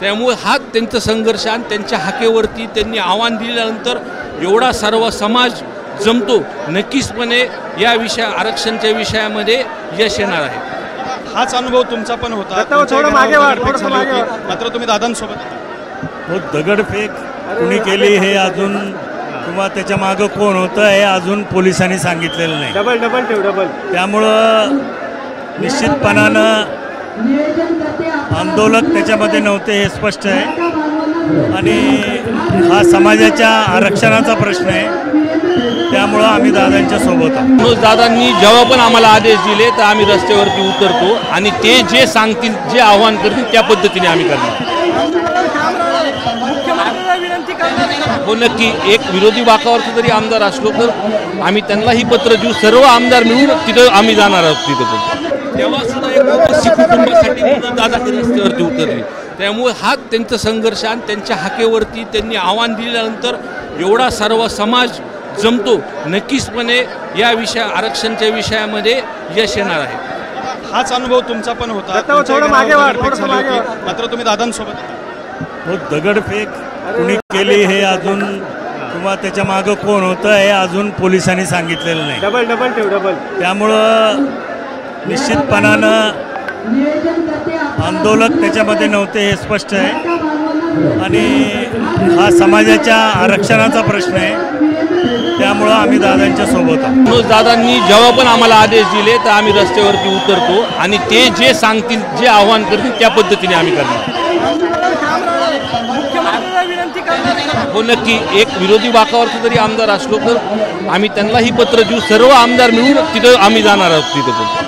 त्यामुळे हा त्यांचा संघर्ष आणि त्यांच्या हाकेवरती त्यांनी आव्हान दिल्यानंतर एवढा सर्व समाज जमतो, नक्कीचपणे या आरक्षणच्या विषयामध्ये यश येणार आहे। हाच अनुभव तुमचा पण होता, मात्र तुम्ही दादांसोबत दगडफेक कुणी केली हे अजून किंवा त्याच्या मागं कोण होतं हे अजून पोलिसांनी सांगितलेलं नाही। त्यामुळं निश्चितपणानं आंदोलक त्याच्यामध्ये नव्हते हे स्पष्ट आहे आणि हा समाजाच्या आरक्षणाचा प्रश्न आहे। त्यामुळं आम्ही दादांच्या सोबत आहोत। दादांनी जेव्हा पण आम्हाला आदेश दिले तर आम्ही रस्त्यावरती उतरतो आणि ते जे सांगतील, जे आव्हान करतील त्या पद्धतीने आम्ही करणार। हो, नक्की। एक विरोधी बाकावरचा जरी आमदार असलो तर आम्ही त्यांनाही पत्र देऊ, सर्व आमदार मिळून तिथं आम्ही जाणार आहोत। तिथं पण तेव्हा सुद्धा एक ओबीसी कुटुंबासाठी दादा रस्त्यावरती उतरले। त्यामुळे हा त्यांचा संघर्ष आणि त्यांच्या हाकेवरती त्यांनी आव्हान दिल्यानंतर एवढा सर्व समाज जमतो, नक्कीचपणे या आरक्षणच्या विषयामध्ये यश येणार आहे। हाच अनुभव तुमचा पण होता, मात्र तुम्ही दादांसोबत दगडफेक कुणी केली हे अजून किंवा त्याच्या मागं कोण होतं हे अजून पोलिसांनी सांगितलेलं नाही। त्यामुळं निश्चितपणानं आंदोलक त्याच्यामध्ये नव्हते हे स्पष्ट आहे आणि हा समाजाच्या आरक्षणाचा प्रश्न आहे। त्यामुळं आम्ही दादांच्या सोबत आहोत। दादांनी जेव्हा पण आम्हाला आदेश दिले तर आम्ही रस्त्यावरती उतरतो आणि ते जे सांगतील, जे आव्हान करतील त्या पद्धतीने आम्ही करणार। हो, नक्की। एक विरोधी बाकावरचा जरी आमदार असलो तर आम्ही त्यांनाही पत्र देऊ, सर्व आमदार मिळून तिथं आम्ही जाणार आहोत। तिथं पण